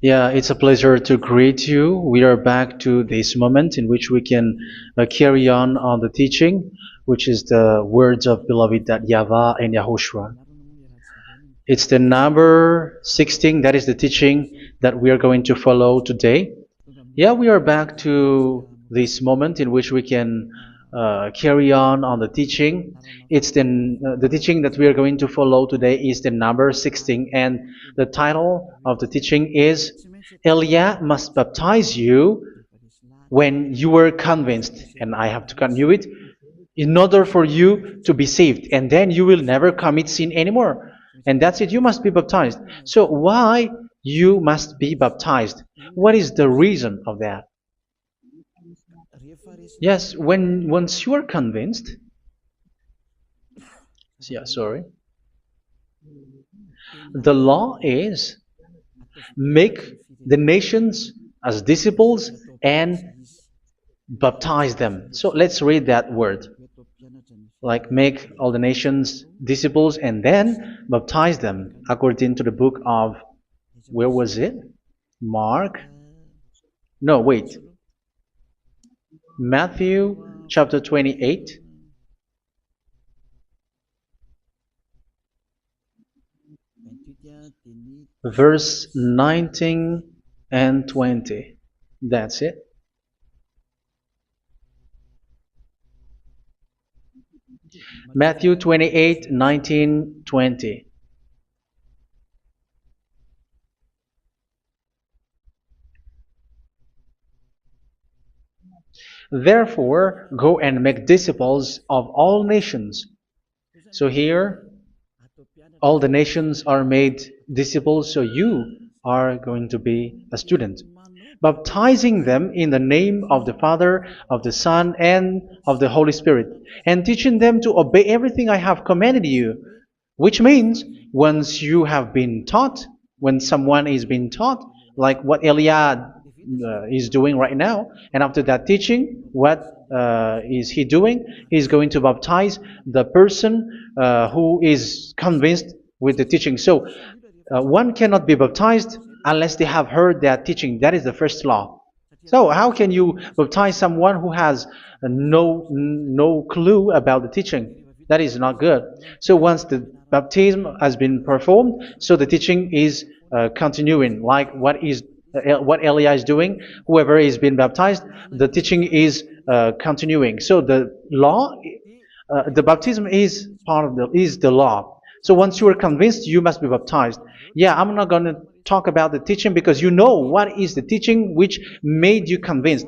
Yeah, it's a pleasure to greet you. We are back to this moment in which we can carry on the teaching, which is the words of beloved that YAHVAH and YAHOSHUA. It's the number 16, that is the teaching that we are going to follow today. Yeah, we are back to this moment in which we can carry on the teaching. It's the teaching that we are going to follow today is the number 16, and the title of the teaching is Elia must baptize you when you were convinced, and I have to continue it, in order for you to be saved, and then you will never commit sin anymore. And that's it, you must be baptized. So why you must be baptized? What is the reason of that? Yes, once you are convinced, yeah, sorry, the law is make the nations as disciples and baptize them. So let's read that word. Like make all the nations disciples and then baptize them according to the book of, where was it? Mark? No, wait. Matthew chapter 28. Verse 19 and 20. That's it. Matthew 28, 19, 20. Therefore, go and make disciples of all nations. So here, all the nations are made disciples, so you are going to be a student. Baptizing them in the name of the Father, of the Son, and of the Holy Spirit, and teaching them to obey everything I have commanded you. Which means, once you have been taught, when someone is being taught, like what Elia is doing right now, and after that teaching, what is he doing? He's going to baptize the person who is convinced with the teaching. So one cannot be baptized unless they have heard that teaching. That is the first law. So how can you baptize someone who has no clue about the teaching? That is not good. So once the baptism has been performed, so the teaching is continuing, like what Elia is doing. Whoever is being baptized, the teaching is continuing. So the law, the baptism is part of the law. So once you are convinced, you must be baptized. Yeah, I'm not going to talk about the teaching because you know what is the teaching which made you convinced.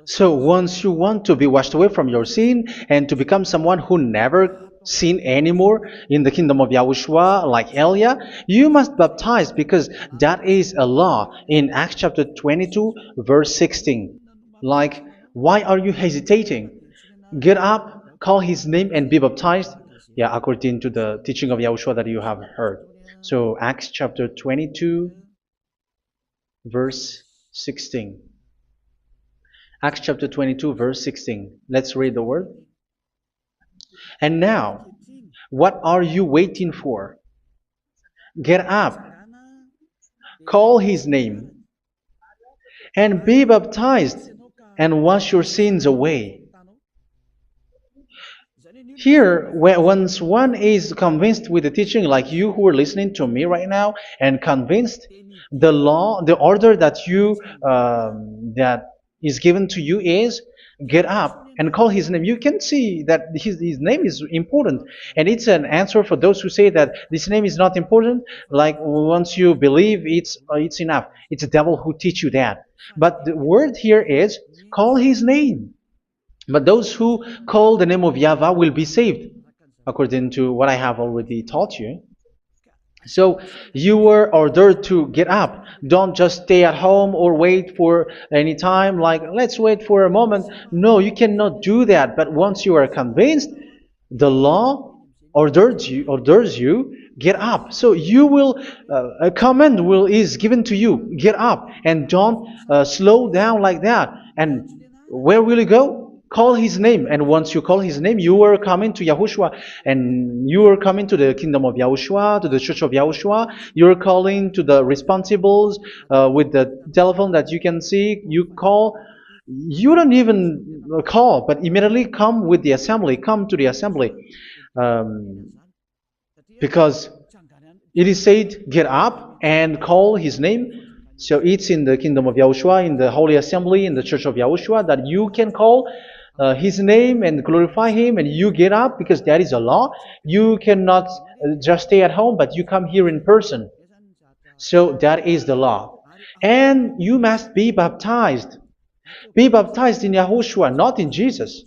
So once you want to be washed away from your sin and to become someone who never sin anymore in the kingdom of YAHOSHUA, like Elia, you must baptize because that is a law in Acts chapter 22, verse 16. Like, why are you hesitating? Get up, call his name, and be baptized. Yeah, according to the teaching of YAHOSHUA that you have heard. So Acts chapter 22, verse 16. Acts chapter 22, verse 16. Let's read the word. And now, what are you waiting for? Get up, call his name, and be baptized, and wash your sins away. Here, once one is convinced with the teaching, like you who are listening to me right now, and convinced, the law, the order that that is given to you is get up and call his name. You can see that his name is important, and it's an answer for those who say that this name is not important. Like once you believe, it's enough. It's the devil who teach you that. But the word here is call his name. But those who call the name of YAHVAH will be saved, according to what I have already taught you. So you were ordered to get up. Don't just stay at home or wait for any time, like let's wait for a moment. No, you cannot do that. But once you are convinced, the law orders you get up. So you will a command is given to you, get up, and don't slow down like that. And where will you go? call his name. And once you call his name, you are coming to Yahushua. And you are coming to the kingdom of Yahushua, to the church of Yahushua. You are calling to the responsibles with the telephone that you can see. You call. You don't even call, but immediately come with the assembly. Come to the assembly. Um, because it is said, get up and call his name. So it's in the kingdom of Yahushua, in the holy assembly, in the church of Yahushua, that you can call his name and glorify him, and you get up because that is a law. You cannot just stay at home, but you come here in person. So that is the law. And you must be baptized. Be baptized in Yahushua, not in Jesus.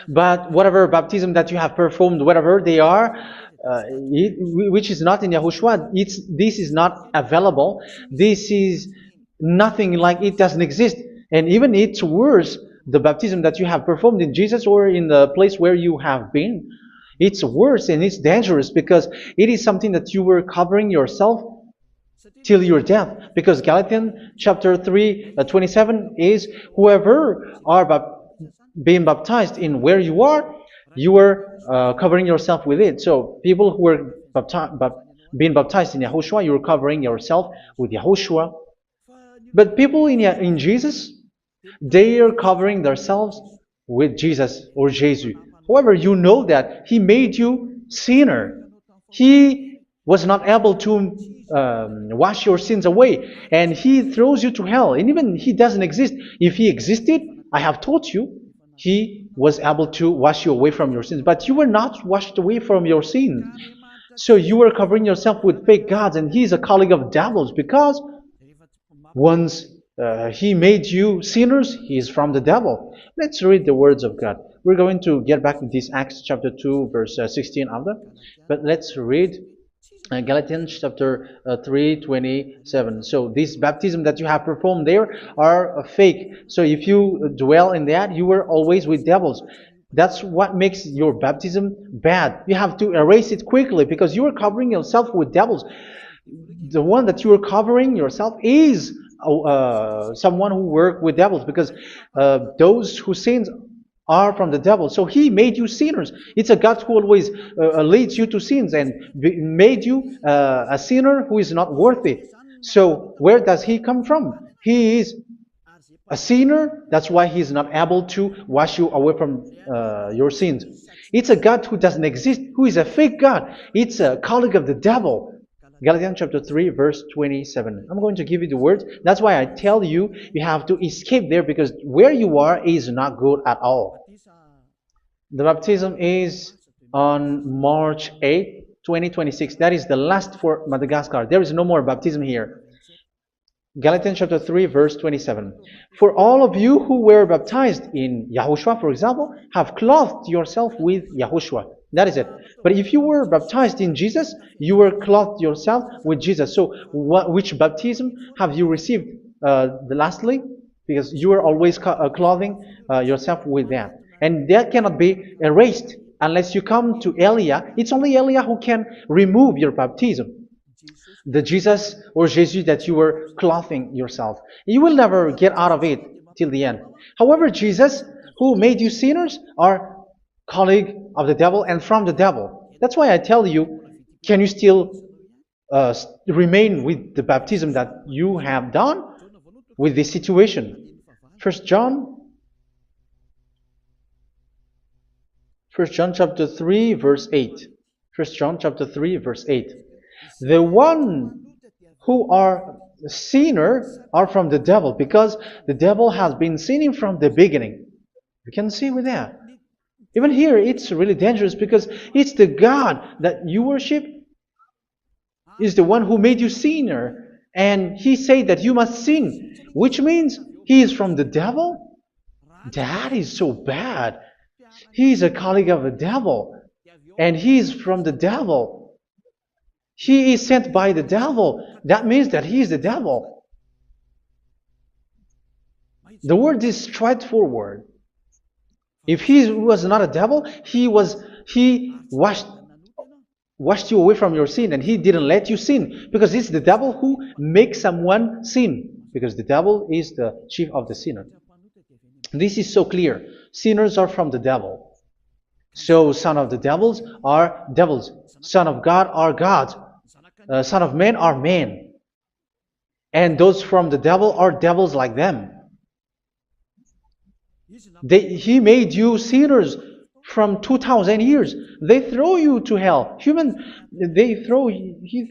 But whatever baptism that you have performed, whatever they are, which is not in Yahushua, this is not available. This is nothing, like it doesn't exist. And even it's worse, the baptism that you have performed in Jesus or in the place where you have been. It's worse and it's dangerous because it is something that you were covering yourself till your death. Because Galatians chapter 3, 27 is, whoever are being baptized in where you are covering yourself with it. So people who were being baptized in Yahushua, you're covering yourself with Yahushua. But people in Jesus, they are covering themselves with Jesus or Jesus. However, you know that He made you sinner. He was not able to wash your sins away, and He throws you to hell. And even He doesn't exist. If He existed, I have taught you, He was able to wash you away from your sins. But you were not washed away from your sins. So you were covering yourself with fake gods, and He is a colleague of devils, because once He made you sinners, He is from the devil. Let's read the words of God. We're going to get back to this Acts chapter 2, verse 16 after. But let's read Galatians chapter 3, 27. So this baptism that you have performed there are fake. So if you dwell in that, you were always with devils. That's what makes your baptism bad. You have to erase it quickly because you are covering yourself with devils. The one that you are covering yourself is someone who worked with devils, because those who sins are from the devil. So He made you sinners. It's a God who always leads you to sins and made you a sinner who is not worthy. So where does He come from? He is a sinner. That's why He is not able to wash you away from your sins. It's a God who doesn't exist, who is a fake God. It's a colleague of the devil. Galatians chapter 3, verse 27. I'm going to give you the words. That's why I tell you, you have to escape there, because where you are is not good at all. The baptism is on March 8, 2026. That is the last for Madagascar. There is no more baptism here. Galatians chapter 3, verse 27. For all of you who were baptized in Yahushua, for example, have clothed yourself with Yahushua. That is it. But if you were baptized in Jesus, you were clothed yourself with Jesus. So which baptism have you received lastly? Because you are always clothing yourself with that. And that cannot be erased unless you come to Eliah. It's only Eliah who can remove your baptism. The Jesus or Jesus that you were clothing yourself. You will never get out of it till the end. However, Jesus, who made you sinners, are colleague of the devil and from the devil. That's why I tell you, can you still remain with the baptism that you have done with this situation? First John chapter 3, verse 8. First John chapter 3, verse 8. The one who are sinner are from the devil, because the devil has been sinning from the beginning. You can see with that. Even here, it's really dangerous, because it's the God that you worship is the one who made you sinner. And He said that you must sin, which means He is from the devil. That is so bad. He is a colleague of the devil. And He is from the devil. He is sent by the devil. That means that He is the devil. The word is straightforward. If He was not a devil, He washed you away from your sin, and He didn't let you sin, because it's the devil who makes someone sin, because the devil is the chief of the sinner. This is so clear. Sinners are from the devil. So son of the devils are devils. Son of God are gods. Son of men are men. And those from the devil are devils like them. He made you sinners from 2,000 years. They throw you to hell. He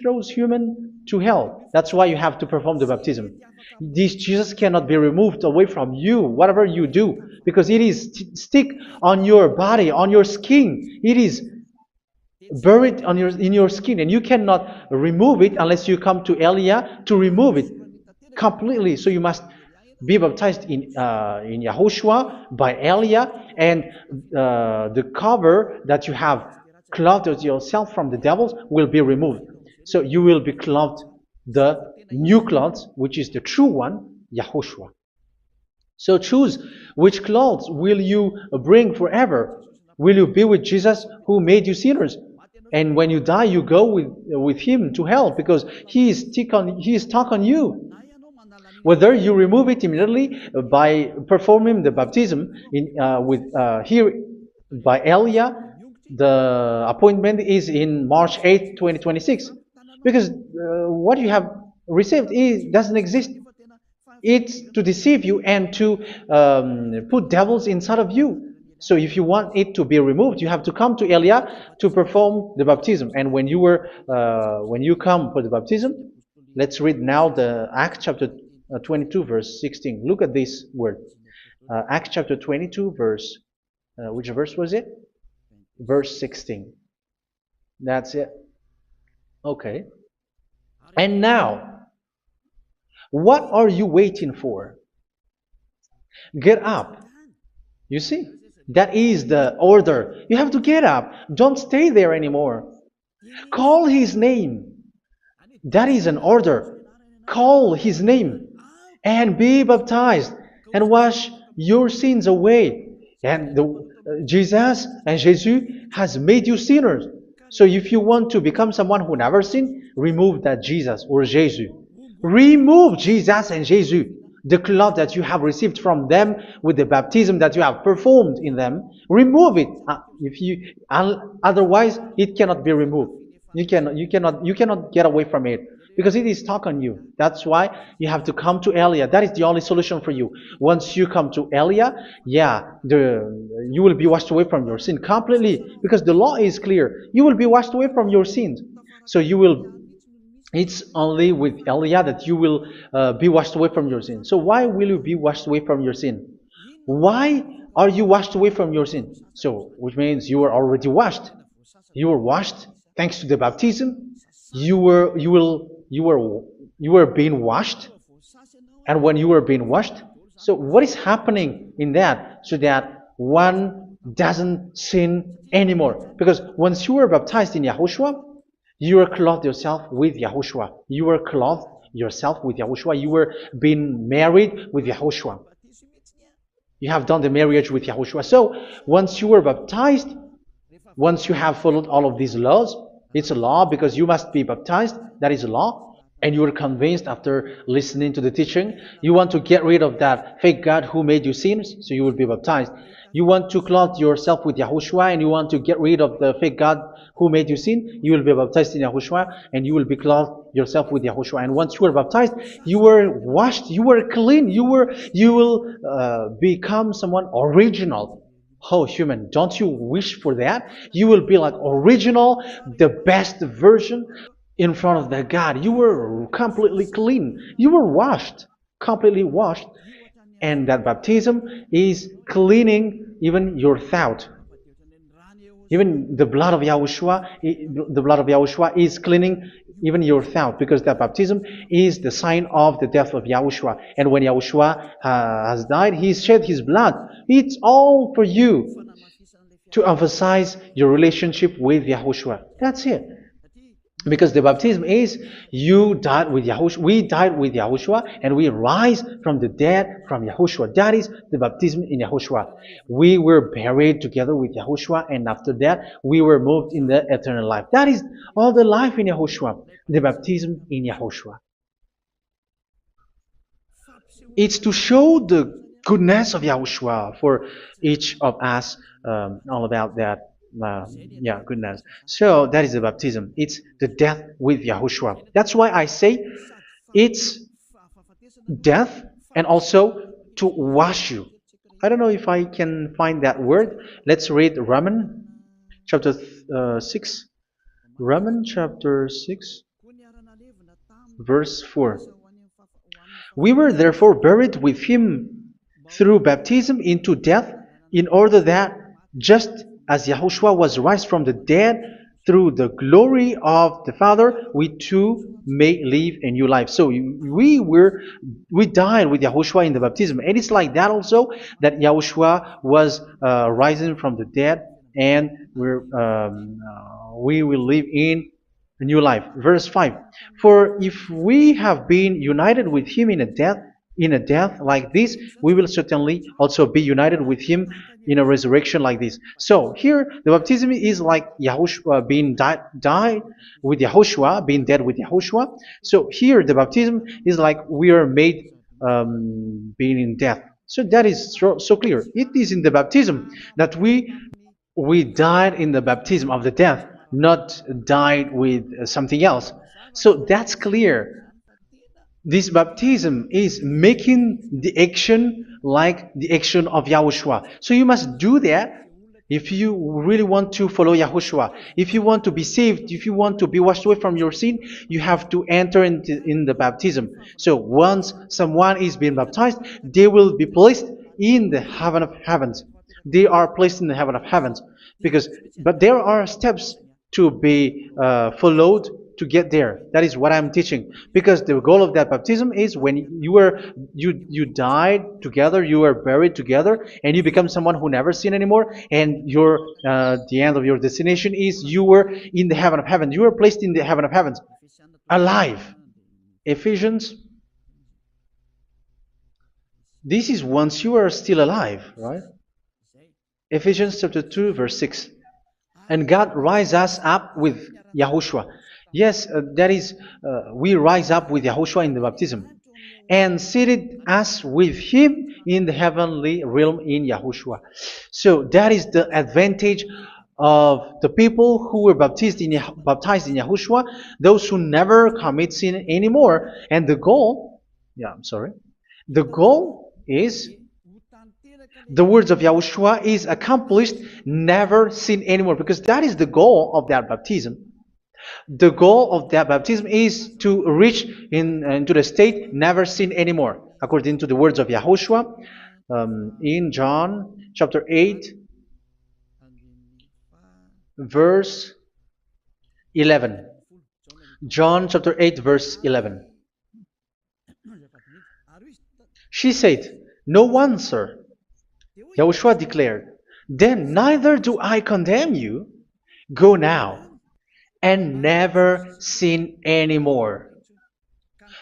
throws human to hell. That's why you have to perform the baptism. This Jesus cannot be removed away from you, whatever you do, because it is stick on your body, on your skin. It is buried in your skin, and you cannot remove it unless you come to Elia to remove it completely. So you must be baptized in YAHOSHUA by Elia, and the cover that you have clothed yourself from the devils will be removed. So you will be clothed the new clothes, which is the true one, YAHOSHUA. So choose which clothes will you bring forever. Will you be with Jesus who made you sinners? And when you die, you go with him to hell because he is stuck on you. Whether you remove it immediately by performing the baptism here by Elia, the appointment is in March 8, 2026. Because what you have received doesn't exist. It's to deceive you and to put devils inside of you. So if you want it to be removed, you have to come to Elia to perform the baptism. And when you come for the baptism, let's read now the Acts chapter 22 verse 16. Look at this word. Acts chapter 22 verse, which verse was it? Verse 16. That's it. Okay. And now, what are you waiting for? Get up. You see, that is the order. You have to get up. Don't stay there anymore. Call his name. That is an order. Call his name and be baptized and wash your sins away. And Jesus has made you sinners. So if you want to become someone who never sinned, remove that Jesus or Jesus. Remove Jesus and Jesus, the cloth that you have received from them with the baptism that you have performed in them. Remove it. Otherwise, it cannot be removed. You cannot get away from it because it is stuck on you. That's why you have to come to Elia. That is the only solution for you. Once you come to Elia, you will be washed away from your sin completely because the law is clear. You will be washed away from your sins. So it's only with Elia that you will be washed away from your sin. So why will you be washed away from your sin? Why are you washed away from your sin? So, which means you are already washed. You were washed thanks to the baptism. You were being washed, and when you were being washed, so what is happening in that? So that one doesn't sin anymore. Because once you were baptized in YAHOSHUA, you were clothed yourself with YAHOSHUA. You were clothed yourself with YAHOSHUA. You were being married with YAHOSHUA. You have done the marriage with YAHOSHUA. So once you were baptized, once you have followed all of these laws, it's a law because you must be baptized. That is a law. And you are convinced after listening to the teaching. You want to get rid of that fake God who made you sinners, so you will be baptized. You want to clothe yourself with YAHOSHUA and you want to get rid of the fake God who made you sin, you will be baptized in YAHOSHUA and you will be clothed yourself with YAHOSHUA. And once you are baptized, you were washed, you were clean, you will become someone original. Oh, human, don't you wish for that? You will be like original, the best version in front of the God. You were completely clean. You were washed, completely washed. And that baptism is cleaning even your thought. Even the blood of YAHOSHUA is cleaning even your thought, because that baptism is the sign of the death of YAHOSHUA. And when YAHOSHUA has died, he shed his blood. It's all for you to emphasize your relationship with YAHOSHUA. That's it. Because the baptism is you died with YAHOSHUA, we died with YAHOSHUA, and we rise from the dead from YAHOSHUA. That is the baptism in YAHOSHUA. We were buried together with YAHOSHUA, and after that we were moved in the eternal life. That is all the life in YAHOSHUA, the baptism in YAHOSHUA. It's to show the goodness of Yahushua for each of us, all about that. Uh, yeah, goodness. So that is the baptism. It's the death with Yahushua. That's why I say it's death and also to wash you. I don't know if I can find that word. Let's read Romans chapter 6. Romans chapter 6, verse 4. We were therefore buried with him through baptism into death, in order that, just as Yahushua was raised from the dead through the glory of the Father, we too may live a new life. So we died with Yahushua in the baptism, and it's like that also that Yahushua was rising from the dead, and we will live in a new life. Verse 5. For if we have been united with him in a death like this, we will certainly also be united with him in a resurrection like this. So here the baptism is like Yahushua being died with Yahushua, being dead with Yahushua. So here the baptism is like we are made being in death. So that is so clear. It is in the baptism that we died in the baptism of the death, not died with something else. So that's clear. This baptism is making the action like the action of Yahushua. So you must do that if you really want to follow Yahushua. If you want to be saved, if you want to be washed away from your sin, you have to enter in the baptism. So once someone is being baptized, they will be placed in the heaven of heavens. They are placed in the heaven of heavens, but there are steps to be followed to get there. That is what I'm teaching. Because the goal of that baptism is when you died together, you were buried together, and you become someone who never sin anymore. And the end of your destination is you were in the heaven of heaven. You were placed in the heaven of heavens, alive. Ephesians. This is once you are still alive, right? Ephesians chapter 2, verse 6. And God rise us up with Yahushua. Yes, that is, we rise up with Yahushua in the baptism. And seated us with him in the heavenly realm in Yahushua. So that is the advantage of the people who were baptized in Yahushua, those who never commit sin anymore. And the goal, the goal is the words of Yahushua is accomplished, never sin anymore, because that is the goal of that baptism. The goal of that baptism is to reach into the state never sin anymore, according to the words of Yahushua in John chapter 8, verse 11. John chapter 8, verse 11. She said, "No one, sir." Yahushua declared, "Then neither do I condemn you. Go now and never sin anymore."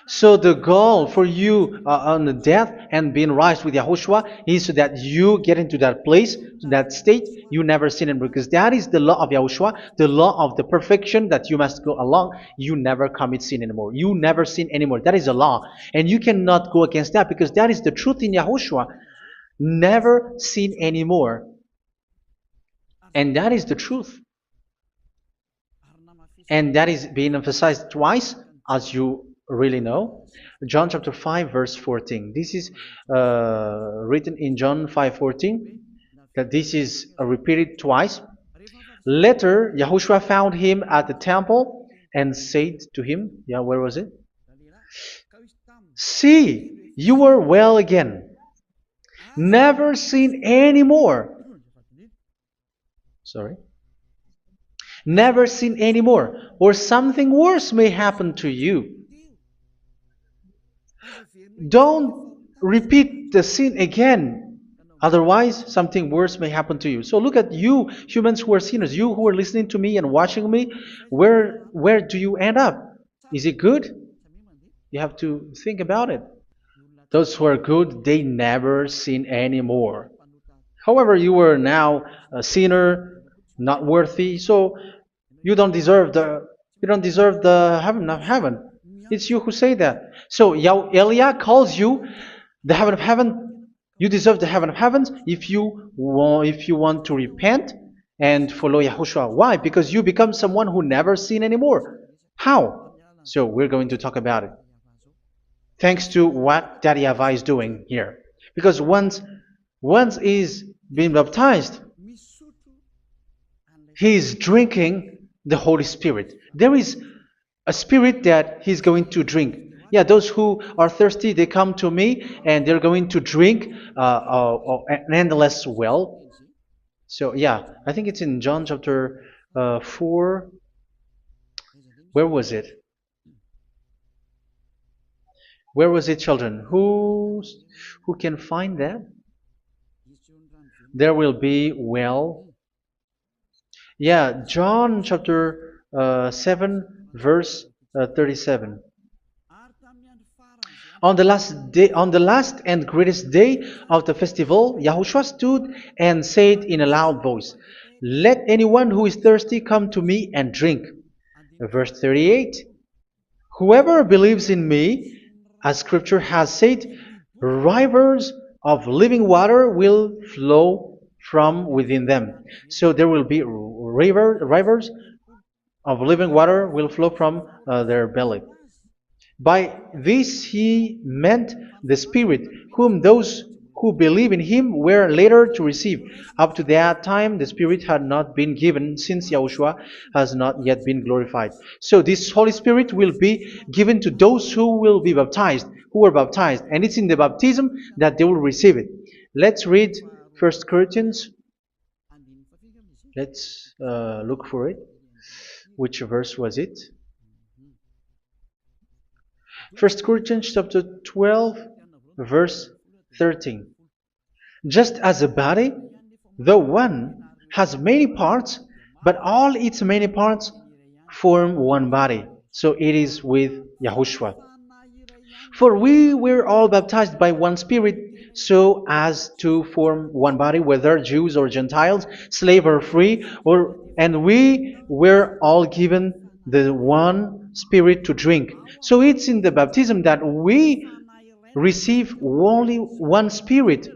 So the goal for you on the death and being raised with Yahushua is so that you get into that place, to that state, you never sin anymore. Because that is the law of Yahushua, the law of the perfection that you must go along. You never commit sin anymore. You never sin anymore. That is a law. And you cannot go against that because that is the truth in Yahushua. Never sin anymore. And that is the truth. And that is being emphasized twice, as you really know. John chapter 5, verse 14. This is written in John 5:14, that this is repeated twice. Later, Yahushua found him at the temple and said to him, where was it? "See, you are well again. Never sin anymore." Never sin anymore, or something worse may happen to you. Don't repeat the sin again. Otherwise, something worse may happen to you. So look at you, humans who are sinners, you who are listening to me and watching me. Where do you end up? Is it good? You have to think about it. Those who are good, they never sin anymore. However, you are now a sinner, not worthy, so you don't deserve the heaven of heaven. It's you who say that. So Eliah calls you the heaven of heaven You deserve the heaven of heavens if you want to repent and follow Yahushua. Why? Because you become someone who never sin anymore. How? So we're going to talk about it. Thanks to what Daddy YAHVAH is doing here. Because once he's been baptized, he's drinking the Holy Spirit. There is a spirit that he's going to drink. Yeah, those who are thirsty, they come to me and they're going to drink an endless well. So, yeah, I think it's in John chapter 4. Where was it? Where was it, children? Who can find that? There will be well. Yeah, John chapter 7, verse 37. On the last and greatest day of the festival, Yahushua stood and said in a loud voice, "Let anyone who is thirsty come to me and drink." Verse 38. Whoever believes in me, as scripture has said, rivers of living water will flow from within them. So there will be rivers of living water will flow from their belly. By this he meant the Spirit, whom those who believe in him were later to receive. Up to that time, the Spirit had not been given, since Yahushua has not yet been glorified. So this Holy Spirit will be given to those who will be baptized, who were baptized. And it's in the baptism that they will receive it. Let's read 1 Corinthians. Let's look for it. Which verse was it? 1 Corinthians chapter 12, verse 13. Just as a body, though one, has many parts, but all its many parts form one body. So it is with Yahushua. For we were all baptized by one Spirit, so as to form one body, whether Jews or Gentiles, slave or free, and we were all given the one Spirit to drink. So it's in the baptism that we receive only one Spirit.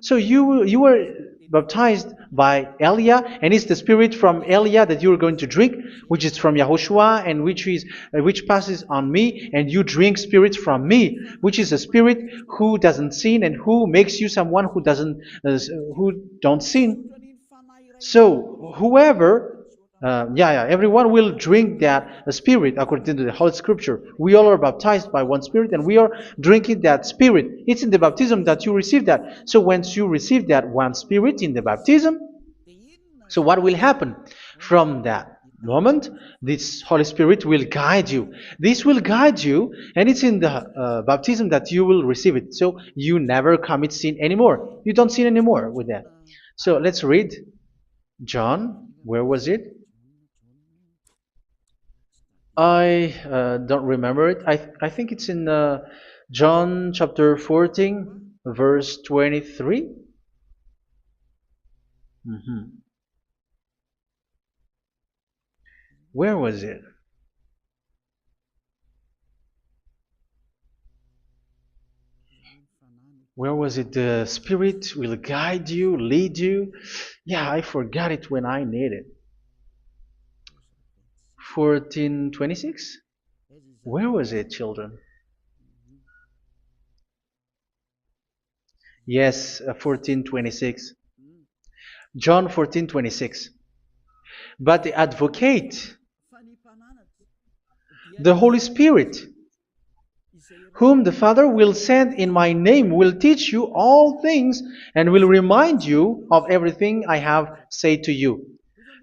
So you were baptized by Elia, and it's the Spirit from Elia that you are going to drink, which is from Yahushua, and which passes on me, and you drink Spirit from me, which is a Spirit who doesn't sin and who makes you someone who don't sin. So whoever everyone will drink that Spirit according to the Holy Scripture. We all are baptized by one Spirit, and we are drinking that Spirit. It's in the baptism that you receive that. So once you receive that one Spirit in the baptism, so what will happen? From that moment, this Holy Spirit will guide you. This will guide you, and it's in the baptism that you will receive it. So you never commit sin anymore. You don't sin anymore with that. So let's read John. Where was it? I don't remember it. I think it's in John chapter 14, verse 23. Where was it? Where was it? The Spirit will guide you, lead you. Yeah, I forgot it when I need it. 14:26? Where was it, children? Yes, 14:26. John 14:26. But the advocate, the Holy Spirit, whom the Father will send in my name, will teach you all things and will remind you of everything I have said to you.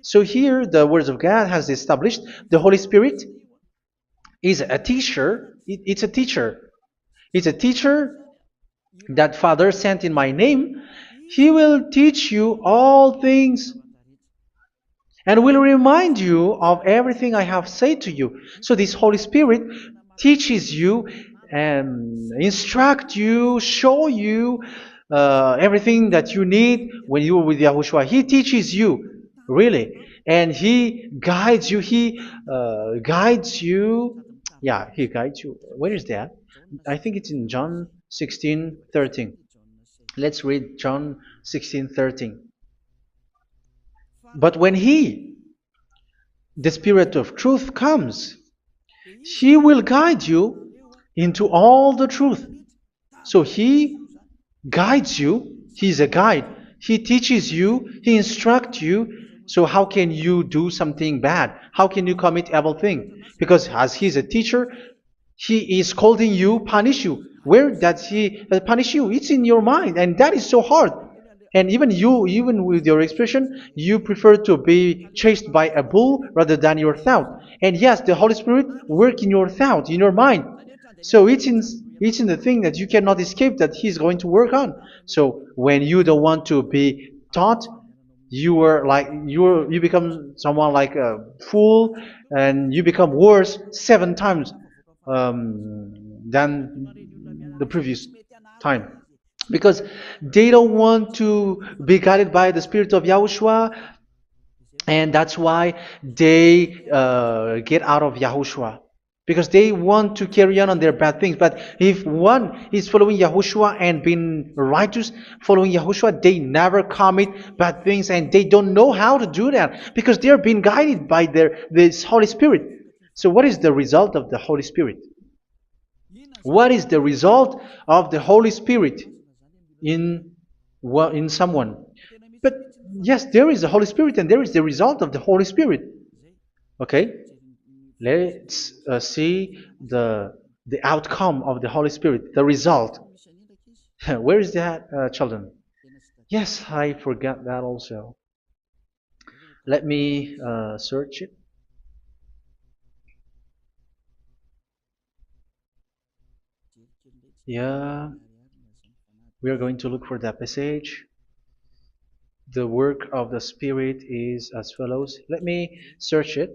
So here the words of God has established the Holy Spirit is a teacher. It's a teacher. It's a teacher that Father sent in my name. He will teach you all things and will remind you of everything I have said to you. So this Holy Spirit teaches you and instruct you, show you everything that you need when you are with Yahushua. He teaches you, really. And He guides you. He guides you. Yeah, He guides you. Where is that? I think it's in John 16:13. Let's read John 16:13. But when He, the Spirit of truth, comes, He will guide you into all the truth. So He guides you. He's a guide. He teaches you. He instructs you. So how can you do something bad? How can you commit evil thing? Because as He's a teacher, He is scolding you, punish you. Where does He punish you? It's in your mind, and that is so hard. And even you, even with your expression, you prefer to be chased by a bull rather than your thought. And yes, the Holy Spirit work in your thought, in your mind. So it's in the thing that you cannot escape that He's going to work on. So when you don't want to be taught, you become someone like a fool, and you become worse 7 times than the previous time, because they don't want to be guided by the Spirit of Yahushua, and that's why they get out of Yahushua, because they want to carry on their bad things. But if one is following Yahushua and being righteous, following Yahushua, they never commit bad things, and they don't know how to do that because they are being guided by this Holy Spirit. So what is the result of the Holy Spirit? What is the result of the Holy Spirit in in someone? But yes, there is the Holy Spirit, and there is the result of the Holy Spirit. Okay, let's see the outcome of the Holy Spirit, the result. Where is that, children? Yes, I forgot that also. Let me search it. Yeah, we are going to look for that passage. The work of the Spirit is as follows. Let me search it.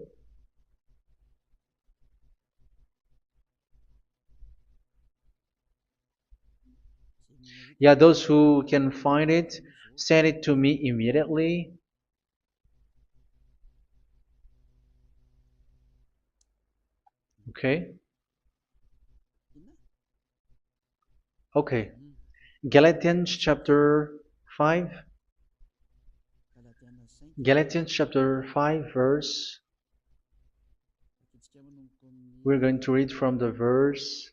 Yeah, those who can find it, send it to me immediately. Okay. Okay. Galatians chapter 5. Galatians chapter 5 verse. We're going to read from the verse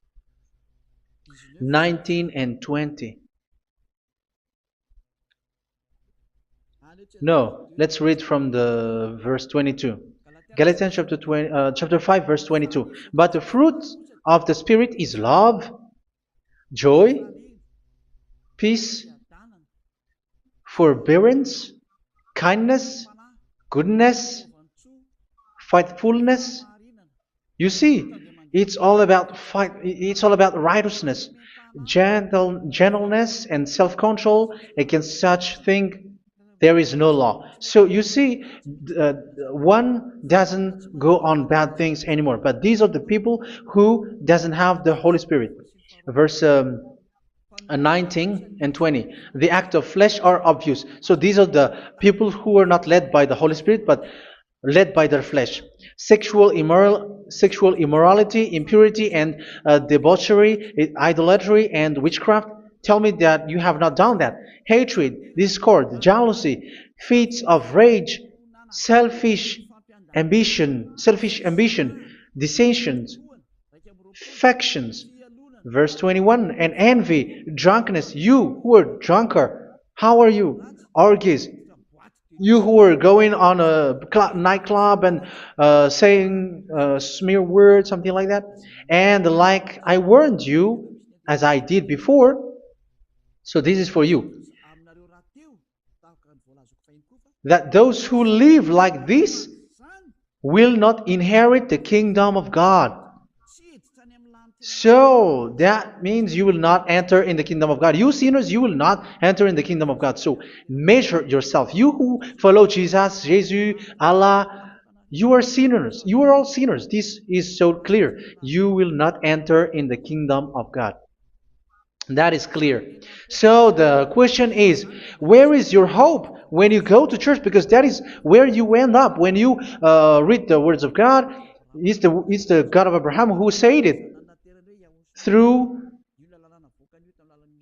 19 and 20. No, let's read from the verse 22. Galatians chapter 5 verse 22. But the fruit of the Spirit is love, joy, peace, forbearance, kindness, goodness, faithfulness. You see, it's all about fight. It's all about righteousness, gentleness, and self-control. Against such thing, there is no law. So you see, uh, one doesn't go on bad things anymore. But these are the people who doesn't have the Holy Spirit. Verse 19 and 20. The act of flesh are obvious. So these are the people who are not led by the Holy Spirit, but led by their flesh. Sexual immorality, impurity, and debauchery, idolatry, and witchcraft. Tell me that you have not done that. Hatred, discord, jealousy, fits of rage, selfish ambition, dissensions, factions. Verse 21, and envy, drunkenness. You who are drunkard, how are you? Orgies. You who are going on a nightclub and saying smear words, something like that. And like I warned you, as I did before, so this is for you, that those who live like this will not inherit the kingdom of God. So that means you will not enter in the kingdom of God. You sinners, you will not enter in the kingdom of God. So measure yourself. You who follow Jesus, Allah, you are sinners. You are all sinners. This is so clear. You will not enter in the kingdom of God. That is clear. So the question is, where is your hope when you go to church? Because that is where you end up when you read the words of God. It's the God of Abraham who said it through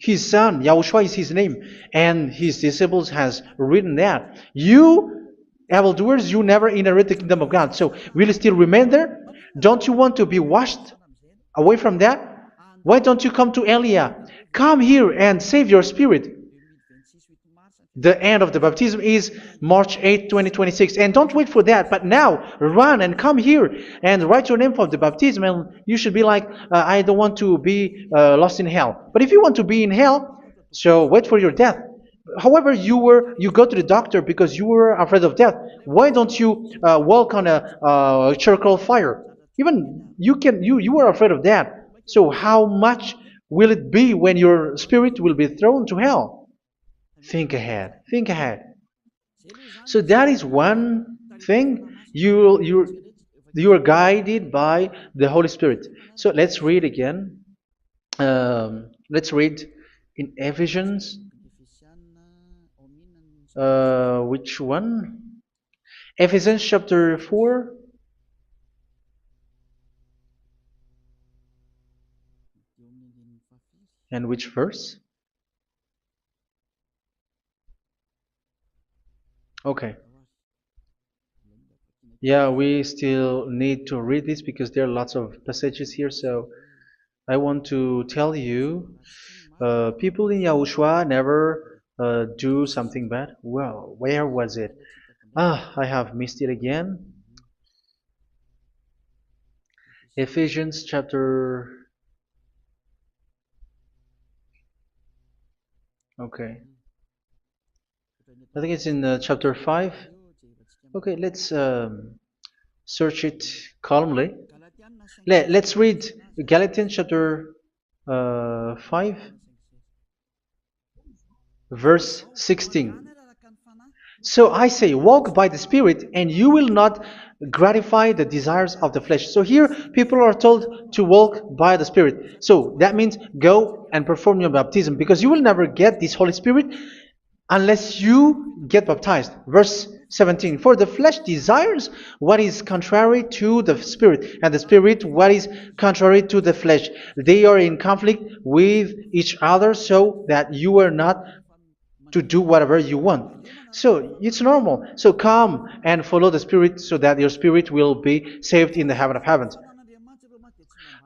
His son, Yahushua is his name, and his disciples has written that. You, evildoers, you never inherit the kingdom of God. So will you still remain there? Don't you want to be washed away from that? Why don't you come to Elia? Come here and save your spirit. The end of the baptism is March 8th, 2026. And don't wait for that, but now run and come here and write your name for the baptism. And you should be like, I don't want to be lost in hell. But if you want to be in hell, so wait for your death. However, you go to the doctor because you were afraid of death. Why don't you walk on a charcoal fire? Even you were afraid of that. So how much will it be when your spirit will be thrown to hell? Think ahead. Think ahead. So that is one thing. You are guided by the Holy Spirit. So let's read again. Let's read in Ephesians. Which one? Ephesians chapter 4. And which verse? Okay. Yeah, we still need to read this because there are lots of passages here. So I want to tell you, people in Yahushua never do something bad. Well, where was it? I have missed it again. Ephesians chapter. Okay. I think it's in chapter 5. Okay, let's search it calmly. Let's read Galatians chapter 5, verse 16. So I say, walk by the Spirit, and you will not gratify the desires of the flesh. So here, people are told to walk by the Spirit. So that means go and perform your baptism, because you will never get this Holy Spirit unless you get baptized. Verse 17. For the flesh desires what is contrary to the Spirit, and the Spirit what is contrary to the flesh. They are in conflict with each other, so that you are not to do whatever you want. So it's normal. So come and follow the Spirit so that your spirit will be saved in the heaven of heavens.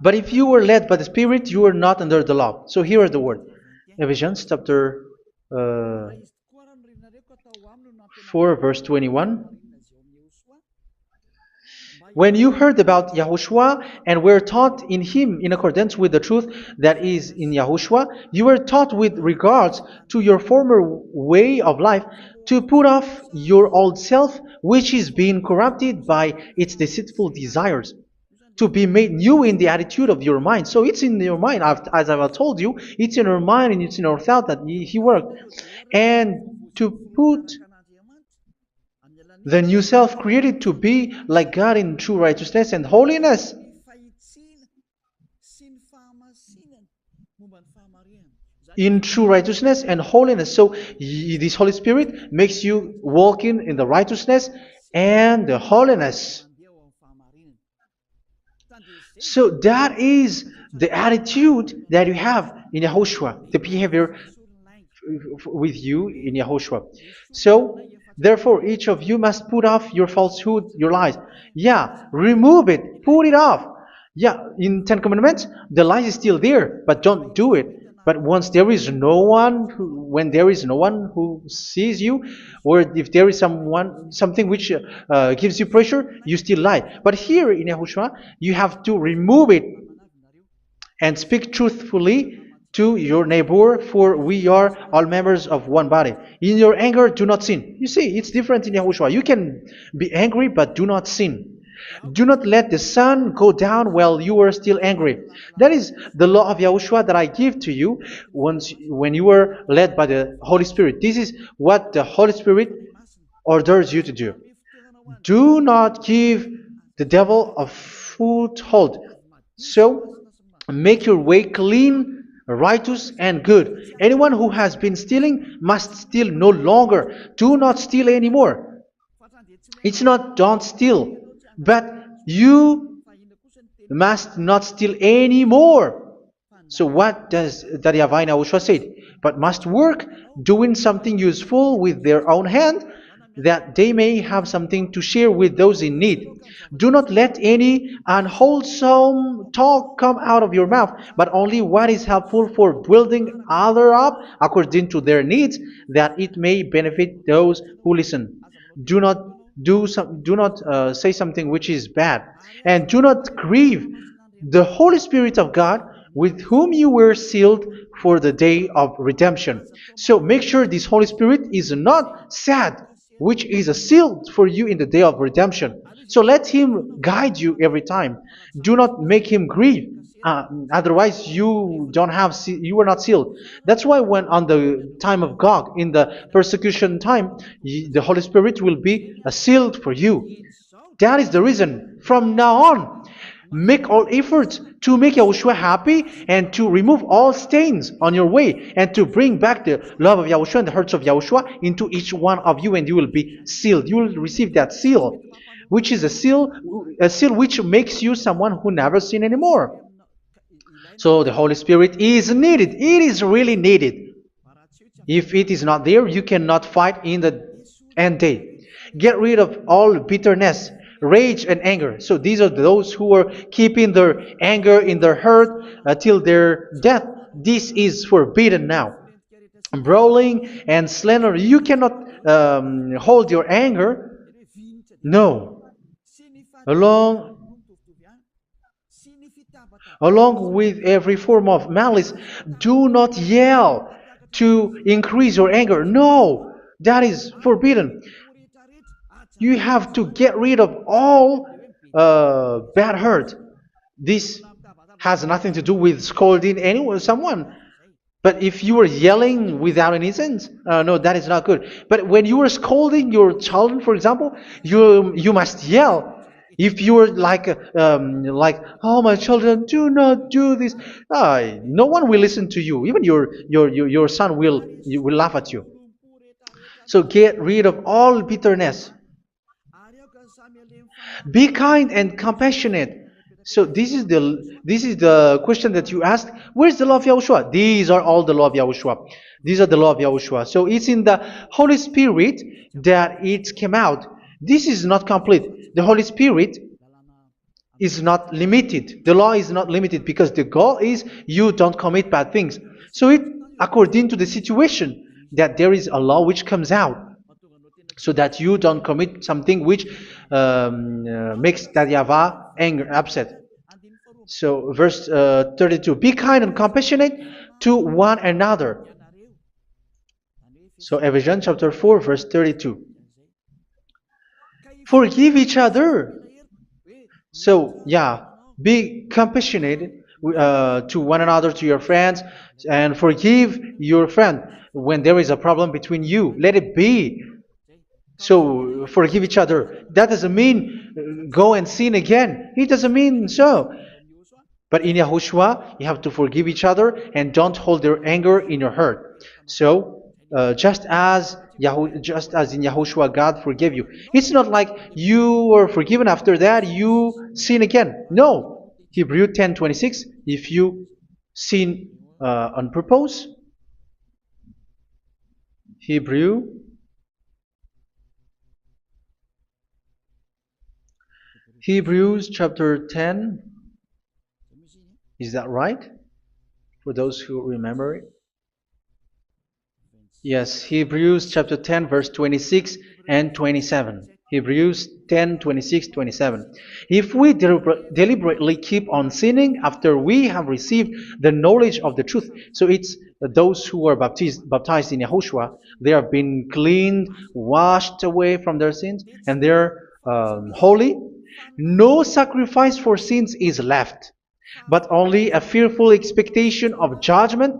But if you were led by the Spirit, you are not under the law. So here are the word. Ephesians chapter 4 verse 21. When you heard about Yahushua and were taught in him in accordance with the truth that is in Yahushua, you were taught with regards to your former way of life to put off your old self, which is being corrupted by its deceitful desires, to be made new in the attitude of your mind. So it's in your mind, as I've told you, it's in our mind and it's in our thought that he worked. And to put the new self created to be like God in true righteousness and holiness. In true righteousness and holiness. So this Holy Spirit makes you walk in the righteousness and the holiness. So that is the attitude that you have in Yahushua, the behavior with you in Yahushua. So therefore, each of you must put off your falsehood, your lies. Yeah, remove it, put it off. Yeah, in Ten Commandments, the lie is still there, but don't do it. But once there is no one, when there is no one who sees you, or if there is something which gives you pressure, you still lie. But here in Yahushua, you have to remove it and speak truthfully to your neighbor, for we are all members of one body. In your anger, do not sin. You see, it's different in Yahushua. You can be angry, but do not sin. Do not let the sun go down while you are still angry. That is the law of Yahushua that I give to you when you are led by the Holy Spirit. This is what the Holy Spirit orders you to do. Do not give the devil a foothold. So, make your way clean, righteous, and good. Anyone who has been stealing must steal no longer. Do not steal anymore. It's not don't steal, but you must not steal anymore. So what does the YAHVAH in Yahushua say? but must work, doing something useful with their own hand, that they may have something to share with those in need. Do not let any unwholesome talk come out of your mouth, but only what is helpful for building others up according to their needs, that it may benefit those who listen. Do not do not say something which is bad, and do not grieve the Holy Spirit of God, with whom you were sealed for the day of redemption. So make sure this Holy Spirit is not sad, which is a seal for you in the day of redemption. So let Him guide you every time. Do not make Him grieve. Otherwise, you are not sealed. That's why when on the time of God, in the persecution time, the Holy Spirit will be a sealed for you. That is the reason. From now on, make all efforts to make Yahushua happy and to remove all stains on your way and to bring back the love of Yahushua and the hearts of Yahushua into each one of you, and you will be sealed. You will receive that seal, which is a seal which makes you someone who never sin anymore. So the Holy Spirit is needed. It is really needed. If it is not there, you cannot fight in the end day. Get rid of all bitterness, rage, and anger. So these are those who are keeping their anger in their heart till their death. This is forbidden now. Brawling and slander. You cannot hold your anger. No. Along Along with every form of malice, do not yell to increase your anger. No, that is forbidden. You have to get rid of all bad hurt. This has nothing to do with scolding anyone, someone. But if you are yelling without any sense, no, that is not good. But when you are scolding your children, for example, you must yell. If you are like, oh my children, do not do this, no one will listen to you. Even your son will laugh at you. So get rid of all bitterness. Be kind and compassionate. So this is the question that you asked. Where's the law of Yahushua? These are all the law of Yahushua. These are the law of Yahushua. So it's in the Holy Spirit that it came out. This is not complete. The Holy Spirit is not limited. The law is not limited because the goal is you don't commit bad things. So it according to the situation that there is a law which comes out, so that you don't commit something which makes that YAHVAH angry, upset. So verse 32, be kind and compassionate to one another. So Ephesians chapter 4 verse 32. Forgive each other. So yeah, be compassionate to one another, to your friends, and forgive your friend when there is a problem between you. Let it be. So forgive each other. That doesn't mean go and sin again. It doesn't mean so. But in Yahushua, you have to forgive each other and don't hold their anger in your heart. So just as in Yahushua, God forgave you. It's not like you were forgiven after that you sin again. No. Hebrew 10:26. If you sin on purpose, Hebrews chapter 10. Is that right? For those who remember it? Yes, Hebrews chapter 10 verse 26 and 27. Hebrews 10, 26, 27. If we deliberately keep on sinning after we have received the knowledge of the truth, so it's those who are baptized in Yahushua, they have been cleaned, washed away from their sins, and they're holy. No sacrifice for sins is left, but only a fearful expectation of judgment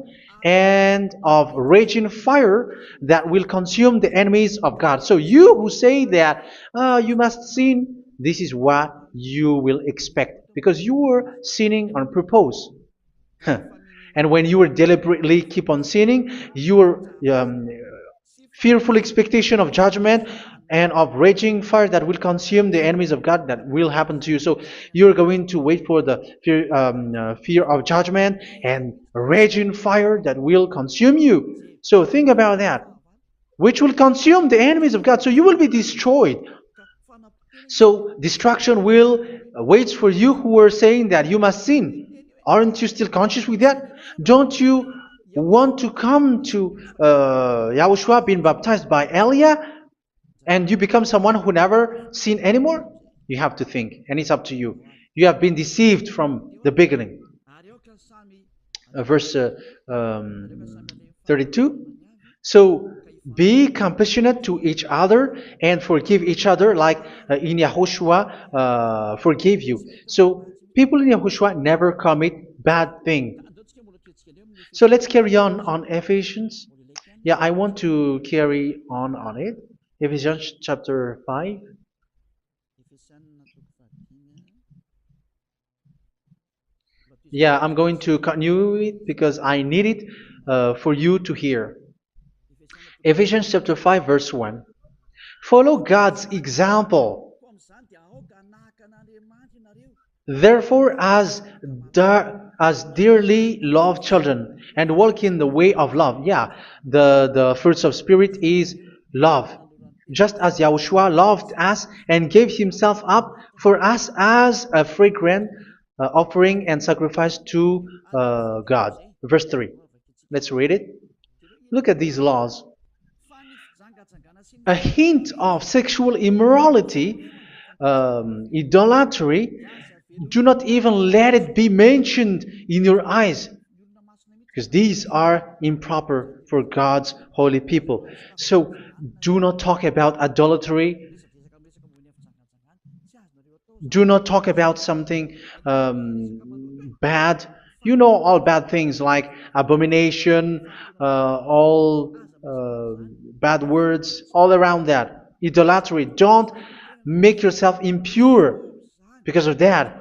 and of raging fire that will consume the enemies of God. So you who say that you must sin, this is what you will expect, because you were sinning on purpose. And when you were deliberately keep on sinning, your fearful expectation of judgment and of raging fire that will consume the enemies of God that will happen to you. So you're going to wait for the fear of judgment and raging fire that will consume you. So think about that, which will consume the enemies of God. So you will be destroyed. So destruction will wait for you who are saying that you must sin. Aren't you still conscious with that? Don't you want to come to Yahushua being baptized by Elia and you become someone who never sin anymore? You have to think, and it's up to you. You have been deceived from the beginning. Verse 32. So be compassionate to each other and forgive each other like in Yahushua forgave you. So people in Yahushua never commit bad thing. So let's carry on Ephesians. Yeah, I want to carry on it. Ephesians chapter 5. Yeah, I'm going to continue it because I need it for you to hear. Ephesians chapter 5 verse 1. Follow God's example. Therefore, as dearly loved children, and walk in the way of love. Yeah, the fruits of spirit is love. Just as Yahushua loved us and gave himself up for us as a fragrant offering and sacrifice to God. Verse 3. Let's read it. Look at these laws. A hint of sexual immorality, idolatry, do not even let it be mentioned in your eyes, because these are improper for God's holy people. So do not talk about idolatry. Do not talk about something bad. You know all bad things like abomination, all bad words, all around that. Idolatry. Don't make yourself impure because of that.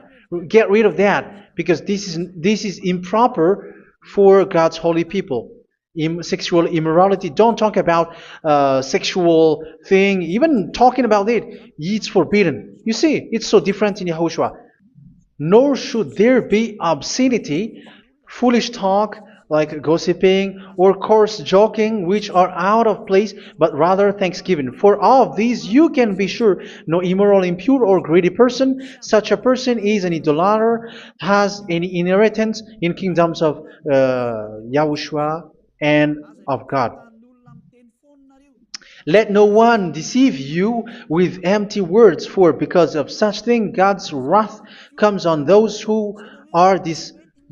Get rid of that because this is improper for God's holy people. Sexual immorality. Don't talk about sexual thing. Even talking about it, it's forbidden. You see, it's so different in Yahushua. Nor should there be obscenity, foolish talk like gossiping or coarse joking, which are out of place, but rather thanksgiving. For of these you can be sure: no immoral, impure, or greedy person, such a person is an idolater, has any inheritance in kingdoms of Yahushua and of God. Let no one deceive you with empty words, for because of such thing God's wrath comes on those who are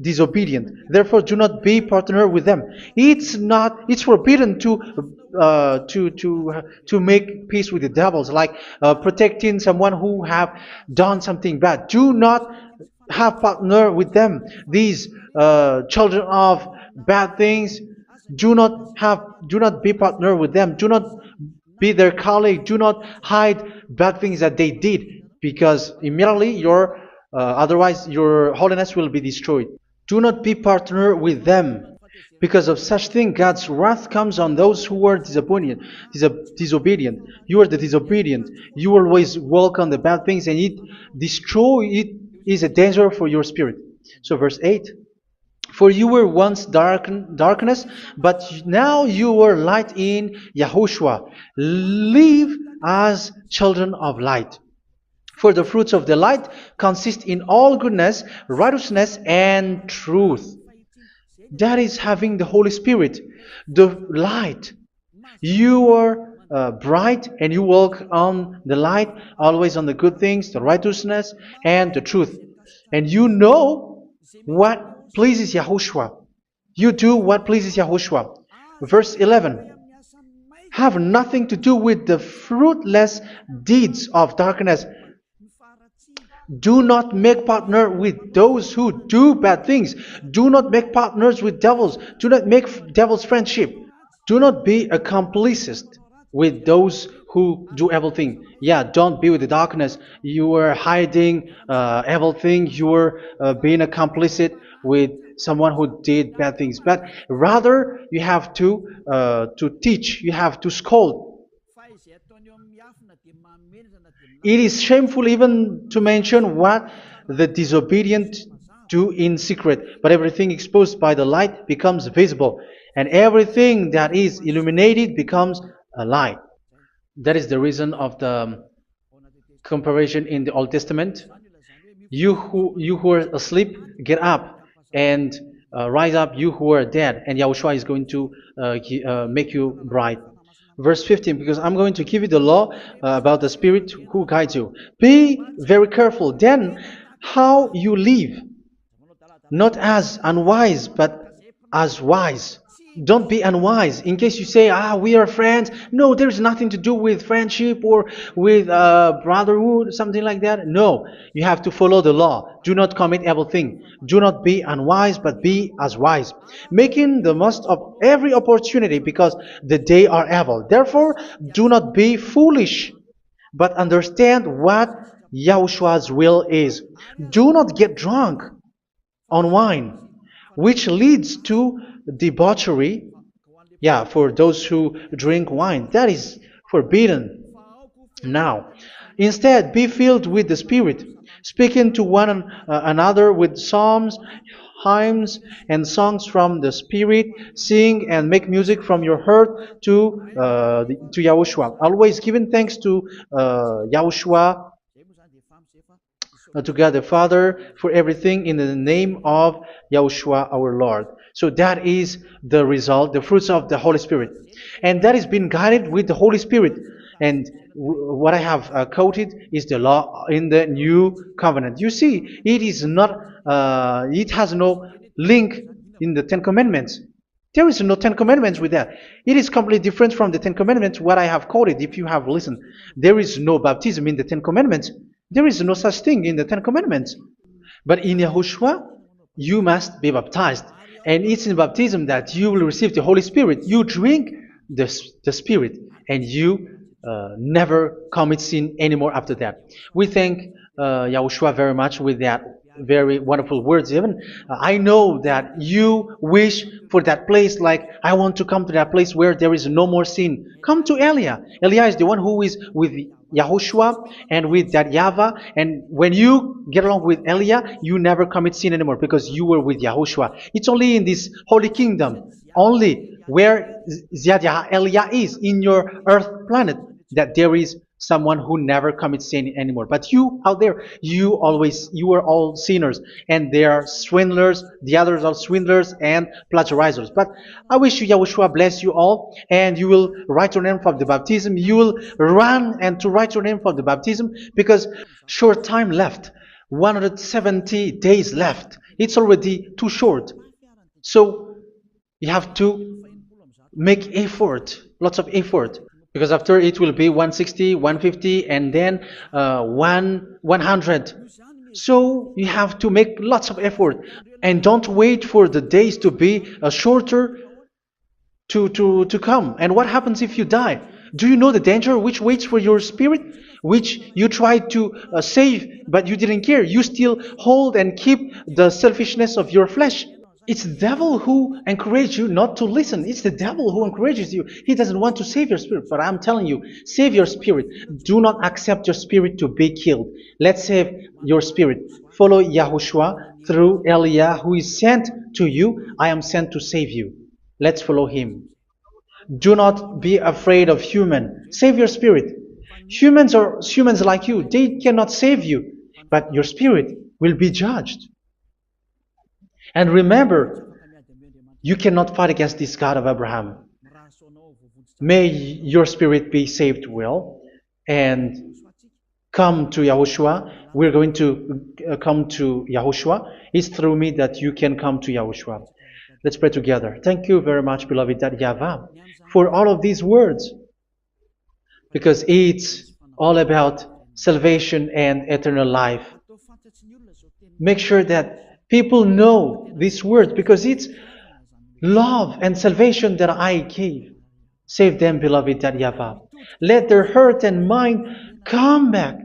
disobedient. Therefore, do not be partner with them. It's forbidden to make peace with the devils, like protecting someone who have done something bad. Do not have partner with them. These children of bad things, do not be partner with them. Do not be their colleague. Do not hide bad things that they did, because immediately otherwise your holiness will be destroyed. Do not be partner with them. Because of such thing, God's wrath comes on those who are disobedient. You are the disobedient. You always walk on the bad things, and it is a danger for your spirit. So verse 8. For you were once darkness, but now you are light in Yahushua. Live as children of light. For the fruits of the light consist in all goodness, righteousness, and truth. That is having the Holy Spirit, the light. You are bright and you walk on the light, always on the good things, the righteousness, and the truth. And you know what pleases Yahushua. You do what pleases Yahushua. Verse 11. Have nothing to do with the fruitless deeds of darkness. Do not make partner with those who do bad things. Do not make partners with devils. Do not make devil's friendship. Do not be a complicit with those who do evil thing. Yeah, don't be with the darkness. You are hiding evil thing. You are being a complicit with someone who did bad things. But rather, you have to teach. You have to scold. It is shameful even to mention what the disobedient do in secret, but everything exposed by the light becomes visible, and everything that is illuminated becomes a light. That is the reason of the comparison in the Old Testament. You who are asleep, get up and rise up, you who are dead, and Yahushua is going to make you bright. Verse 15, because I'm going to give you the law about the Spirit who guides you. Be very careful then how you live, not as unwise, but as wise. Don't be unwise. In case you say, we are friends. No, there's nothing to do with friendship or with brotherhood, something like that. No, you have to follow the law. Do not commit evil thing. Do not be unwise, but be as wise, making the most of every opportunity, because the day are evil. Therefore, do not be foolish, but understand what Yahushua's will is. Do not get drunk on wine, which leads to debauchery. Yeah, for those who drink wine, that is forbidden now. Instead, be filled with the Spirit, speaking to one another with psalms, hymns, and songs from the Spirit. Sing and make music from your heart to Yahushua. Always giving thanks to Yahushua, to God the Father, for everything in the name of Yahushua our Lord. So that is the result, the fruits of the Holy Spirit. And that is being guided with the Holy Spirit. And what I have quoted is the law in the new covenant. You see, it is not, it has no link in the Ten Commandments. There is no Ten Commandments with that. It is completely different from the Ten Commandments, what I have quoted, if you have listened. There is no baptism in the Ten Commandments. There is no such thing in the Ten Commandments. But in Yahushua, you must be baptized. And it's in baptism that you will receive the Holy Spirit. You drink the Spirit, and you never commit sin anymore after that. We thank Yahushua very much with that very wonderful words. Even I know that you wish for that place, like I want to come to that place where there is no more sin. Come to Elia. Elia is the one who is with Yahushua and with that YAHVAH, and when you get along with Elia, you never commit sin anymore because you were with Yahushua. It's only in this holy kingdom, only where Ziad Elia is, in your earth planet, that there is someone who never commits sin anymore. But you out there, you are all sinners, and they are swindlers. The others are swindlers and plagiarizers. But I wish you, Yahushua, bless you all, and you will write your name for the baptism. You will run and to write your name for the baptism, because short time left, 170 days left. It's already too short. So you have to make effort, lots of effort. Because after it will be 160, 150, and then 100. So you have to make lots of effort. And don't wait for the days to be shorter to come. And what happens if you die? Do you know the danger which waits for your spirit? Which you tried to save, but you didn't care. You still hold and keep the selfishness of your flesh. It's the devil who encourages you not to listen. It's the devil who encourages you. He doesn't want to save your spirit. But I'm telling you, save your spirit. Do not accept your spirit to be killed. Let's save your spirit. Follow Yahushua through Elia, who is sent to you. I am sent to save you. Let's follow him. Do not be afraid of human. Save your spirit. Humans are humans like you. They cannot save you. But your spirit will be judged. And remember, you cannot fight against this God of Abraham. May your spirit be saved well and come to Yahushua. We're going to come to Yahushua. It's through me that you can come to Yahushua. Let's pray together. Thank you very much, beloved YAHVAH, for all of these words, because it's all about salvation and eternal life. Make sure that people know these words, because it's love and salvation that I gave. Save them, beloved YAHVAH. Let their heart and mind come back,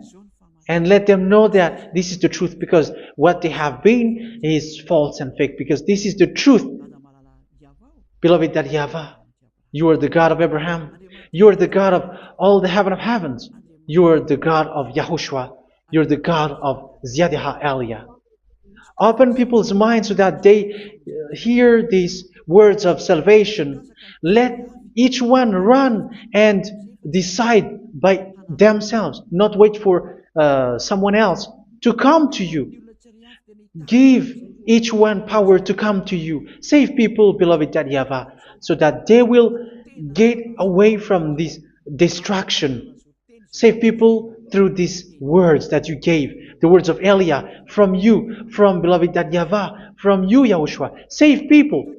and let them know that this is the truth, because what they have been is false and fake, because this is the truth. Beloved YAHVAH, you are the God of Abraham. You are the God of all the heaven of heavens. You are the God of YAHOSHUA. You're the God of Ziyadiha Aliyah. Open people's minds so that they hear these words of salvation. Let each one run and decide by themselves, not wait for someone else to come to you. Give each one power to come to you. Save people, beloved YAHVAH, so that they will get away from this destruction. Save people through these words that you gave, the words of Elia, from you, from beloved YAHVAH, from you, Yahushua. Save people.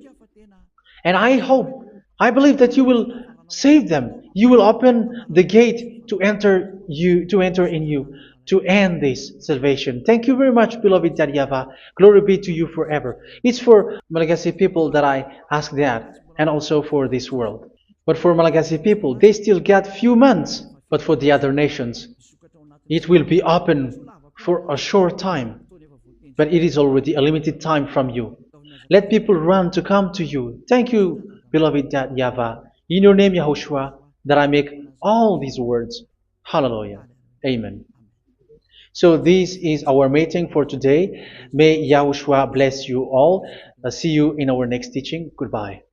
And I hope, I believe that you will save them. You will open the gate to enter in you, to end this salvation. Thank you very much, beloved YAHVAH. Glory be to you forever. It's for Malagasy people that I ask that, and also for this world. But for Malagasy people, they still get few months. But for the other nations, it will be open for a short time. But it is already a limited time from you. Let people run to come to you. Thank you, beloved YAHVAH. In your name, Yahushua, that I make all these words. Hallelujah. Amen. So this is our meeting for today. May Yahushua bless you all. See you in our next teaching. Goodbye.